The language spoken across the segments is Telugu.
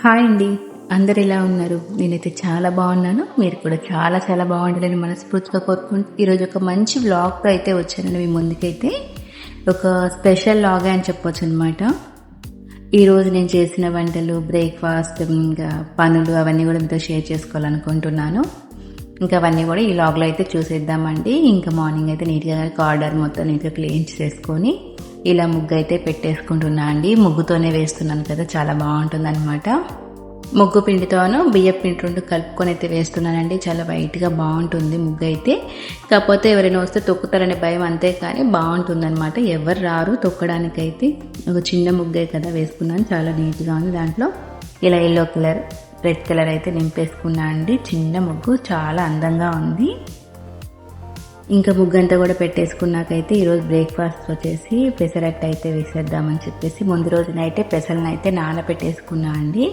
హాయ్ అండి. అందరు ఎలా ఉన్నారు? నేనైతే చాలా బాగున్నాను. మీరు కూడా చాలా చాలా బాగుండాలని మనస్ఫూర్తిగా కోరుకుంటూ ఈరోజు ఒక మంచి వ్లాగ్తో అయితే వచ్చానండి మీ ముందుకైతే. ఒక స్పెషల్ వ్లాగ్ అని చెప్పొచ్చు అనమాట. ఈరోజు నేను చేసిన వంటలు, బ్రేక్ఫాస్ట్, ఇంకా పనులు అవన్నీ కూడా మీతో షేర్ చేసుకోవాలనుకుంటున్నాను. ఇంకా అవన్నీ కూడా ఈ వ్లాగ్లో అయితే చూసేద్దామండి. ఇంకా మార్నింగ్ అయితే నీట్గా కార్డర్ మొత్తం నీట్గా క్లీన్ చేసుకొని ఇలా ముగ్గు అయితే పెట్టేసుకుంటున్నా అండి. ముగ్గుతోనే వేస్తున్నాను కదా, చాలా బాగుంటుంది అనమాట. ముగ్గు పిండితోనూ బియ్యం పిండి రెండు కలుపుకొని అయితే వేస్తున్నానండి. చాలా వైట్గా బాగుంటుంది ముగ్గు అయితే. కాకపోతే ఎవరైనా వస్తే తొక్కుతారనే భయం, అంతే కానీ బాగుంటుంది అనమాట. ఎవరు రారు తొక్కడానికైతే. ఒక చిన్న ముగ్గే కదా వేసుకున్నాను, చాలా నీట్గా ఉంది. దాంట్లో ఇలా ఎల్లో కలర్, రెడ్ కలర్ అయితే నింపేసుకున్నా అండి. చిన్న ముగ్గు చాలా అందంగా ఉంది. ఇంకా ముగ్గు అంతా కూడా పెట్టేసుకున్నాకైతే ఈరోజు బ్రేక్ఫాస్ట్ వచ్చేసి పెసరట్టు అయితే వేసేద్దామని చెప్పేసి ముందు రోజు నైటే పెసలను అయితే నానబెట్టేసుకున్నా అండి.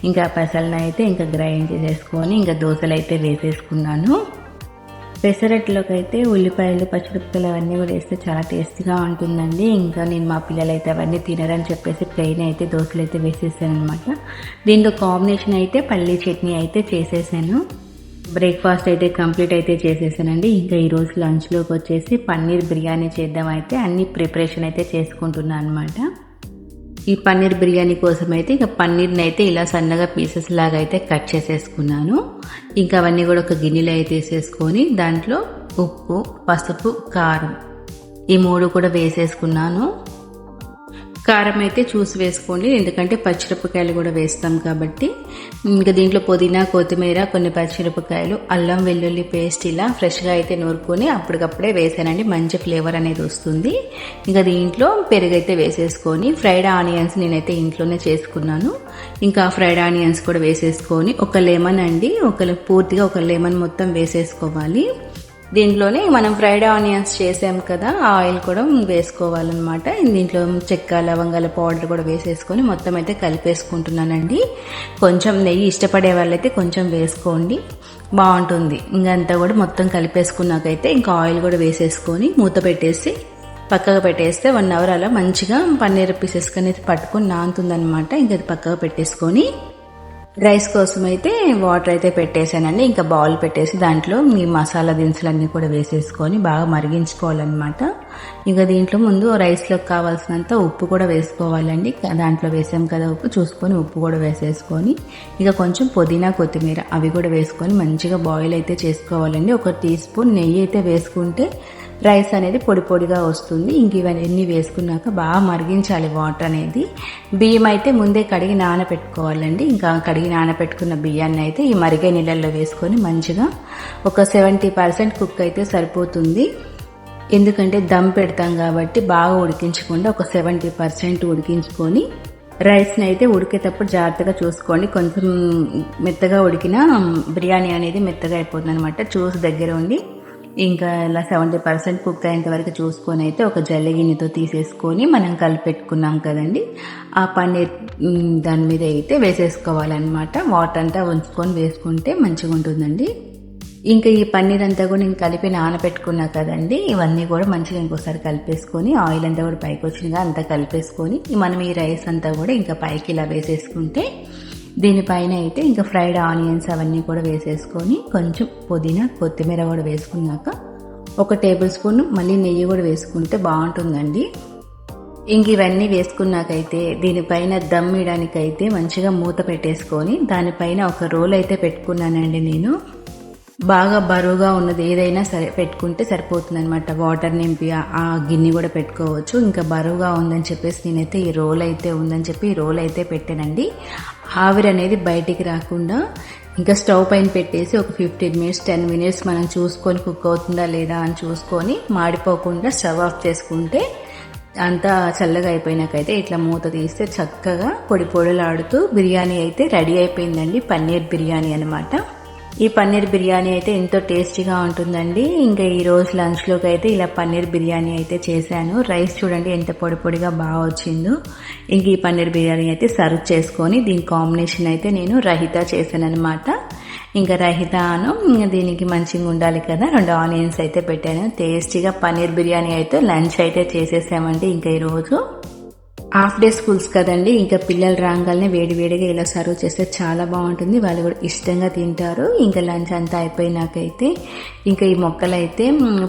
ఇంకా పెసలను అయితే ఇంకా గ్రైండ్ చేసేసుకొని ఇంకా దోశలు అయితే వేసేసుకున్నాను. పెసరట్టులోకి అయితే ఉల్లిపాయలు, పచ్చిమిరపకాయలు అవన్నీ కూడా వేస్తే చాలా టేస్టీగా ఉంటుందండి. ఇంకా నేను మా పిల్లలు అయితే అవన్నీ తినరని చెప్పేసి ప్లెయిన్ అయితే దోశలు అయితే వేసేసాను అనమాట. దీంట్లో కాంబినేషన్ అయితే పల్లీ చట్నీ అయితే చేసేసాను. బ్రేక్ఫాస్ట్ అయితే కంప్లీట్ అయితే చేసేసానండి. ఇంకా ఈరోజు లంచ్లోకి వచ్చేసి పన్నీర్ బిర్యానీ చేద్దాం అయితే అన్ని ప్రిపరేషన్ అయితే చేసుకుంటున్నాను అనమాట. ఈ పన్నీర్ బిర్యానీ కోసం అయితే ఇంకా పన్నీర్ని అయితే ఇలా సన్నగా పీసెస్ లాగా అయితే కట్ చేసేసుకున్నాను. ఇంకా అవన్నీ కూడా ఒక గిన్నెలో అయితే వేసేసుకొని దాంట్లో ఉప్పు, పసుపు, కారం ఈ మూడు కూడా వేసేసుకున్నాను. కారం అయితే చూసి వేసుకోండి, ఎందుకంటే పచ్చిమిరపకాయలు కూడా వేస్తాం కాబట్టి. ఇంకా దీంట్లో పుదీనా, కొత్తిమీర, కొన్ని పచ్చిమిరపకాయలు, అల్లం వెల్లుల్లి పేస్ట్ ఇలా ఫ్రెష్గా అయితే నూరుకొని అప్పటికప్పుడే వేసానండి. మంచి ఫ్లేవర్ అనేది వస్తుంది. ఇంకా దీంట్లో పెరుగు అయితే వేసేసుకొని ఫ్రైడ్ ఆనియన్స్ నేనైతే ఇంట్లోనే చేసుకున్నాను. ఇంకా ఫ్రైడ్ ఆనియన్స్ కూడా వేసేసుకొని ఒక లెమన్ అండి, పూర్తిగా ఒక లెమన్ మొత్తం వేసేసుకోవాలి. దీంట్లోనే మనం ఫ్రైడ్ ఆనియన్స్ చేసాం కదా, ఆయిల్ కూడా వేసుకోవాలన్నమాట. దీంట్లో చెక్క, లవంగాల పౌడర్ కూడా వేసేసుకొని మొత్తం అయితే కలిపేసుకుంటున్నానండి. కొంచెం నెయ్యి ఇష్టపడే వాళ్ళైతే కొంచెం వేసుకోండి, బాగుంటుంది. ఇంకంతా కూడా మొత్తం కలిపేసుకున్నాకైతే ఇంకా ఆయిల్ కూడా వేసేసుకొని మూత పెట్టేసి పక్కకు పెట్టేస్తే 1 అవర్ అలా మంచిగా పన్నీర్ పీసెస్ అనేది పట్టుకొని నానుతుందనమాట. ఇంకా అది పక్కకు పెట్టేసుకొని రైస్ కోసం అయితే వాటర్ అయితే పెట్టేశానండి. ఇంకా బౌల్ పెట్టేసి దాంట్లో ఈ మసాలా దినుసులన్నీ కూడా వేసేసుకొని బాగా మరిగించుకోవాలన్నమాట. ఇంకా దీంట్లో ముందు రైస్లోకి కావాల్సినంత ఉప్పు కూడా వేసుకోవాలండి. దాంట్లో వేసాం కదా ఉప్పు, చూసుకొని ఉప్పు కూడా వేసేసుకొని ఇక కొంచెం పుదీనా, కొత్తిమీర అవి కూడా వేసుకొని మంచిగా బాయిల్ అయితే చేసుకోవాలండి. 1 టీ స్పూన్ నెయ్యి అయితే వేసుకుంటే రైస్ అనేది పొడి పొడిగా వస్తుంది. ఇంక ఇవన్నీ వేసుకున్నాక బాగా మరిగించాలి వాటర్ అనేది. బియ్యం అయితే ముందే కడిగి నానబెట్టుకోవాలండి. ఇంకా కడిగి నానబెట్టుకున్న బియ్యాన్ని అయితే ఈ మరిగే నీళ్ళల్లో వేసుకొని మంచిగా ఒక 70% కుక్ అయితే సరిపోతుంది. ఎందుకంటే దమ్ పెడతాం కాబట్టి బాగా ఉడికించకుండా ఒక 70% ఉడికించుకొని రైస్ని అయితే ఉడికేటప్పుడు జాగ్రత్తగా చూసుకోండి. కొంచెం మెత్తగా ఉడికిన బిర్యానీ అనేది మెత్తగా అయిపోతుంది అనమాట. చూసి దగ్గర ఉండి ఇంకా ఇలా 70% కుక్ అయ్యేంత వరకు చూసుకొని అయితే ఒక జల్లె గిన్నెతో తీసేసుకొని మనం కలిపెట్టుకున్నాం కదండి, ఆ పన్నీర్ దాని మీద అయితే వేసేసుకోవాలన్నమాట. వాటర్ అంతా ఉంచుకొని వేసుకుంటే మంచిగా ఉంటుందండి. ఇంకా ఈ పన్నీర్ అంతా కూడా నేను కలిపి నానబెట్టుకున్నా కదండి, ఇవన్నీ కూడా మంచిగా ఇంకోసారి కలిపేసుకొని ఆయిల్ అంతా కూడా పైకి వచ్చినగా అంతా కలిపేసుకొని మనం ఈ రైస్ అంతా కూడా ఇంకా పైకి ఇలా వేసేసుకుంటే దీనిపైన అయితే ఇంకా ఫ్రైడ్ ఆనియన్స్ అవన్నీ కూడా వేసేసుకొని కొంచెం పుదీనా, కొత్తిమీర కూడా వేసుకున్నాక 1 టేబుల్ స్పూన్ మళ్ళీ నెయ్యి కూడా వేసుకుంటే బాగుంటుందండి. ఇంక ఇవన్నీ వేసుకున్నాకైతే దీనిపైన దమ్ వేయడానికైతే మంచిగా మూత పెట్టేసుకొని దానిపైన ఒక రోల్ అయితే పెట్టుకున్నానండి. నేను బాగా బరువుగా ఉన్నది ఏదైనా సరే పెట్టుకుంటే సరిపోతుంది అనమాట. వాటర్ నింపి ఆ గిన్నె కూడా పెట్టుకోవచ్చు. ఇంకా బరువుగా ఉందని చెప్పేసి నేనైతే ఈ రోల్ అయితే ఉందని చెప్పి ఈ రోల్ అయితే పెట్టానండి. ఆవిరి అనేది బయటికి రాకుండా ఇంకా స్టవ్ పైన పెట్టేసి ఒక 15 మినిట్స్ 10 మినిట్స్ మనం చూసుకొని కుక్ అవుతుందా లేదా అని చూసుకొని మాడిపోకుండా స్టవ్ ఆఫ్ చేసుకుంటే అంతా చల్లగా అయిపోయినాకైతే ఇట్లా మూత తీస్తే చక్కగా పొడి పొడిలాడుతూ బిర్యానీ అయితే రెడీ అయిపోయిందండి. పన్నీర్ బిర్యానీ అనమాట. ఈ పన్నీర్ బిర్యానీ అయితే ఎంతో టేస్టీగా ఉంటుందండి. ఇంకా ఈ రోజు లంచ్లోకి అయితే ఇలా పన్నీర్ బిర్యానీ అయితే చేశాను. రైస్ చూడండి ఎంత పొడి పొడిగా బాగా వచ్చిందో. ఇంక ఈ పన్నీర్ బిర్యానీ అయితే సర్వ్ చేసుకొని దీని కాంబినేషన్ అయితే నేను రహితా చేశాను అనమాట. ఇంకా రహితాను దీనికి మంచిగా ఉండాలి కదా, 2 ఆనియన్స్ అయితే పెట్టాను. టేస్టీగా పన్నీర్ బిర్యానీ అయితే లంచ్ అయితే చేసేసామండి. ఇంకా ఈరోజు హాఫ్ డే స్కూల్స్ కదండి, ఇంకా పిల్లలు రాగానే వేడివేడిగా ఇలా సర్వ్ చేస్తే చాలా బాగుంటుంది. వాళ్ళు కూడా ఇష్టంగా తింటారు. ఇంకా లంచ్ అంతా అయిపోయినాకైతే ఇంకా ఈ మొక్కలు అయితే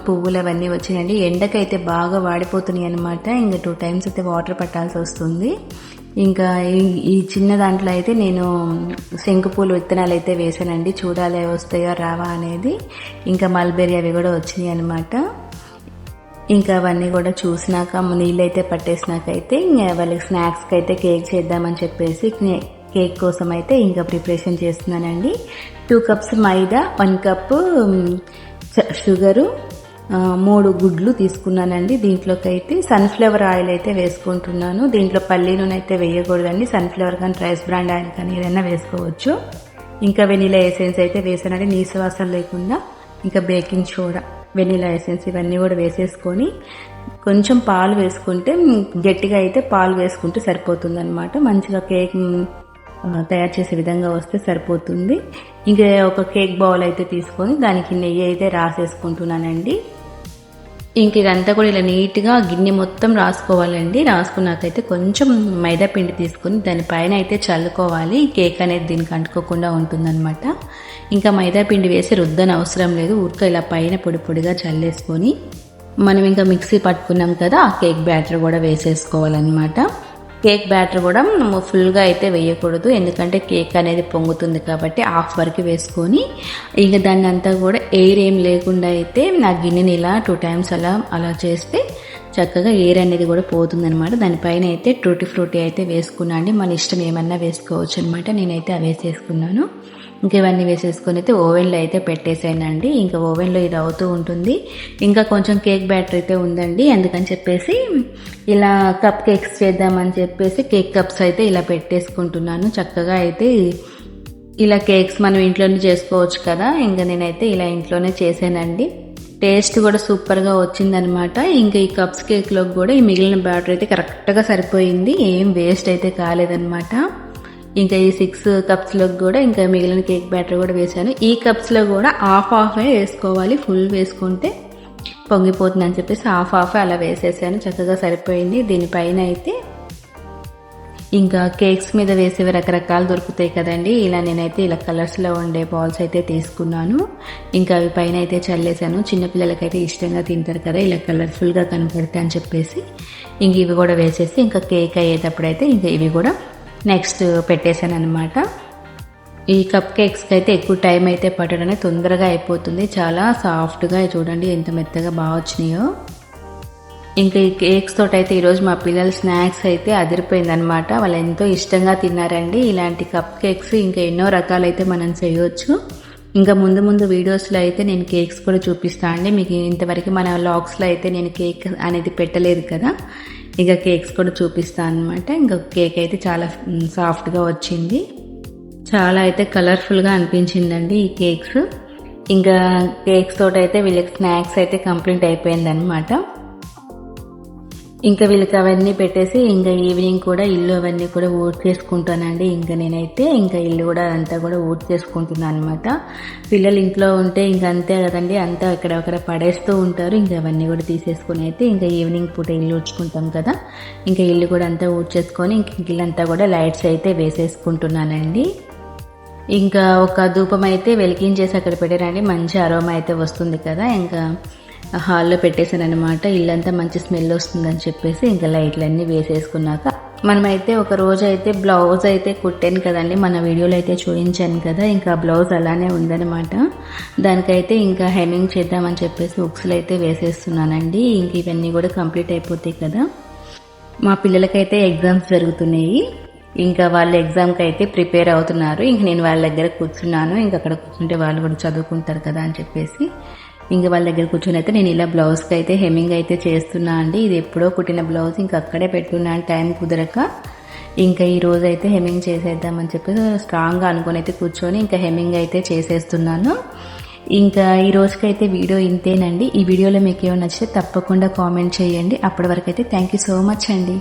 పువ్వులు అవన్నీ వచ్చినాయండి. ఎండకైతే బాగా వాడిపోతున్నాయి అనమాట. ఇంకా 2 times అయితే వాటర్ పట్టాల్సి వస్తుంది. ఇంకా ఈ చిన్న దాంట్లో అయితే నేను శంకుపూలు విత్తనాలు అయితే వేసానండి. చూడాలి వస్తాయో రావా అనేది. ఇంకా మల్బెరీ అవి కూడా వచ్చినాయి అనమాట. ఇంకా అవన్నీ కూడా చూసినాక నీళ్ళు అయితే పట్టేసినాకైతే ఇంకా వాళ్ళకి స్నాక్స్కి అయితే కేక్ చేద్దామని చెప్పేసి కేక్ కోసం అయితే ఇంకా ప్రిపరేషన్ చేస్తున్నానండి. 2 cups మైదా, 1 cup షుగరు, 3 గుడ్లు తీసుకున్నానండి. దీంట్లోకి అయితే సన్ఫ్లవర్ ఆయిల్ అయితే వేసుకుంటున్నాను. దీంట్లో పల్లి నూనె అయితే వేయకూడదండి. సన్ఫ్లవర్ కానీ రైస్ బ్రాండ్ ఆయిల్ కానీ ఏదైనా వేసుకోవచ్చు. ఇంకా వెనిలా ఎసెన్స్ అయితే వేసానండి, నీసు వాసన లేకుండా. ఇంకా బేకింగ్ సోడా, వెనిలా ఎసెన్స్ ఇవన్నీ కూడా వేసేసుకొని కొంచెం పాలు వేసుకుంటే గట్టిగా అయితే పాలు వేసుకుంటే సరిపోతుంది అనమాట. మంచిగా కేక్ తయారు చేసే విధంగా వస్తే సరిపోతుంది. ఇంకా ఒక కేక్ బౌల్ అయితే తీసుకొని దానికి నెయ్యి అయితే రాసేసుకుంటున్నానండి. ఇంక ఇదంతా కూడా ఇలా నీట్గా గిన్నె మొత్తం రాసుకోవాలండి. రాసుకున్నాకైతే కొంచెం మైదా పిండి తీసుకుని దానిపైన అయితే చల్లుకోవాలి. కేక్ అనేది దీనికి అంటుకోకుండా ఉంటుందన్నమాట. ఇంకా మైదా పిండి వేసి రుద్దని అవసరం లేదు. ఊరిక ఇలా పైన పొడి పొడిగా చల్లేసుకొని మనం ఇంకా మిక్సీ పట్టుకున్నాం కదా, ఆ కేక్ బ్యాటర్ కూడా వేసేసుకోవాలన్నమాట. కేక్ బ్యాటర్ కూడా ఫుల్గా అయితే వేయకూడదు, ఎందుకంటే కేక్ అనేది పొంగుతుంది కాబట్టి హాఫ్ వరకు వేసుకొని ఇంకా దాన్ని అంతా కూడా ఎయిర్ ఏం లేకుండా అయితే నా గిన్నెని ఇలా 2 times అలా చేస్తే చక్కగా ఎయిర్ అనేది కూడా పోతుంది అనమాట. దానిపైన అయితే టూటీ ఫ్రూటీ అయితే వేసుకున్నా అండి. మన ఇష్టం ఏమన్నా వేసుకోవచ్చు అనమాట. నేనైతే అవి వేసేసుకున్నాను. ఇంకా ఇవన్నీ వేసేసుకొని అయితే ఓవెన్లో అయితే పెట్టేసానండి. ఇంకా ఓవెన్లో ఇది అవుతూ ఉంటుంది. ఇంకా కొంచెం కేక్ బ్యాటర్ అయితే ఉందండి, అందుకని చెప్పేసి ఇలా కప్ కేక్స్ చేద్దామని చెప్పేసి కేక్ కప్స్ అయితే ఇలా పెట్టేసుకుంటున్నాను. చక్కగా అయితే ఇలా కేక్స్ మనం ఇంట్లోనే చేసుకోవచ్చు కదా. ఇంకా నేనైతే ఇలా ఇంట్లోనే చేసానండి. టేస్ట్ కూడా సూపర్గా వచ్చిందనమాట. ఇంకా ఈ కప్స్ కేక్లోకి కూడా ఈ మిగిలిన బ్యాటర్ అయితే కరెక్ట్గా సరిపోయింది, ఏం వేస్ట్ అయితే కాలేదనమాట. ఇంకా ఈ 6 cups కూడా ఇంకా మిగిలిన కేక్ బ్యాటర్ కూడా వేసాను. ఈ కప్స్లో కూడా హాఫ్ వేసుకోవాలి, ఫుల్ వేసుకుంటే పొంగిపోతుంది అని చెప్పేసి హాఫ్ అలా వేసేసాను. చక్కగా సరిపోయింది. దీనిపైన అయితే ఇంకా కేక్స్ మీద వేసేవి రకరకాలు దొరుకుతాయి కదండి, ఇలా నేనైతే ఇలా కలర్స్లో ఉండే బాల్స్ అయితే తీసుకున్నాను. ఇంకా అవి పైన అయితే చల్లేసాను. చిన్నపిల్లలకైతే ఇష్టంగా తింటారు కదా ఇలా కలర్ఫుల్గా కనపడతాయి అని చెప్పేసి ఇంక ఇవి కూడా వేసేసి ఇంకా కేక్ అయ్యేటప్పుడైతే ఇంకా ఇవి కూడా నెక్స్ట్ పెట్టేశాను అనమాట. ఈ కప్ కేక్స్కి అయితే ఎక్కువ టైం అయితే పట్టడానికి తొందరగా అయిపోతుంది. చాలా సాఫ్ట్గా చూడండి ఎంత మెత్తగా బాగా వచ్చినాయో. ఇంకా ఈ కేక్స్ తోటి అయితే ఈరోజు మా పిల్లల స్నాక్స్ అయితే అదిరిపోయిందనమాట. వాళ్ళు ఎంతో ఇష్టంగా తిన్నారండి. ఇలాంటి కప్ కేక్స్ ఇంకా ఎన్నో రకాలైతే మనం చేయవచ్చు. ఇంకా ముందు వీడియోస్లో అయితే నేను కేక్స్ కూడా చూపిస్తాను అండి. మీకు ఇంతవరకు మన వ్లాగ్స్లో అయితే నేను కేక్ అనేది పెట్టలేదు కదా, ఇక కేక్స్ కూడా చూపిస్తాను అనమాట. ఇంకా కేక్ అయితే చాలా సాఫ్ట్గా వచ్చింది, చాలా అయితే కలర్ఫుల్గా అనిపించిందండి ఈ కేక్స్. ఇంకా కేక్స్ తోటి అయితే వీళ్ళకి స్నాక్స్ అయితే కంప్లీట్ అయిపోయిందనమాట. ఇంకా వీళ్ళకి అవన్నీ పెట్టేసి ఇంకా ఈవినింగ్ కూడా ఇల్లు అవన్నీ కూడా ఊడ్ చేసుకుంటానండి. ఇంకా నేనైతే ఇంకా ఇల్లు కూడా అంతా కూడా ఊడ్ చేసుకుంటున్నాను అనమాట. పిల్లలు ఇంట్లో ఉంటే ఇంకా అంతే కదండి, అంతా ఇక్కడ పడేస్తూ ఉంటారు. ఇంకా అవన్నీ కూడా తీసేసుకుని అయితే ఇంకా ఈవినింగ్ పూట ఇల్లు ఊడ్చుకుంటాం కదా, ఇంకా ఇల్లు కూడా అంతా ఊడ్ చేసుకొని ఇంక ఇల్లంతా కూడా లైట్స్ అయితే వేసేసుకుంటున్నానండి. ఇంకా ఒక ధూపం అయితే వెలిగించేసి అక్కడ పెట్టారండి, మంచి అరోమా అయితే వస్తుంది కదా. ఇంకా హాల్లో పెట్టేశాను అనమాట. ఇల్లంతా మంచి స్మెల్ వస్తుందని చెప్పేసి ఇంకా లైట్లన్నీ వేసేసుకున్నాక మనమైతే ఒక రోజు అయితే బ్లౌజ్ అయితే కుట్టాను కదండి, మన వీడియోలో అయితే చూపించాను కదా. ఇంకా బ్లౌజ్ అలానే ఉందనమాట. దానికైతే ఇంకా హెమ్మింగ్ చేద్దామని చెప్పేసి ఉక్స్లు అయితే వేసేస్తున్నానండి. ఇంక ఇవన్నీ కూడా కంప్లీట్ అయిపోతాయి కదా. మా పిల్లలకైతే ఎగ్జామ్స్ జరుగుతున్నాయి. ఇంకా వాళ్ళు ఎగ్జామ్కి అయితే ప్రిపేర్ అవుతున్నారు. ఇంక నేను వాళ్ళ దగ్గర కూర్చున్నాను. ఇంక అక్కడ కూర్చుంటే వాళ్ళు కూడా చదువుకుంటారు కదా అని చెప్పేసి ఇంకా వాళ్ళ దగ్గర కూర్చొని అయితే నేను ఇలా బ్లౌజ్కి అయితే హెమ్మింగ్ అయితే చేస్తున్నా అండి. ఇది ఎప్పుడో కుట్టిన బ్లౌజ్ ఇంకా అక్కడే పెట్టున్నాను టైం కుదరక. ఇంకా ఈ రోజు అయితే హెమ్మింగ్ చేసేద్దామని చెప్పి స్ట్రాంగ్గా అనుకుని అయితే కూర్చొని ఇంకా హెమ్మింగ్ అయితే చేసేస్తున్నాను. ఇంకా ఈ రోజుకైతే వీడియో ఇంతేనండి. ఈ వీడియోలో మీకు ఏమైనా నచ్చితే తప్పకుండా కామెంట్ చేయండి. అప్పటి వరకు అయితే థ్యాంక్ యూ సో మచ్ అండి.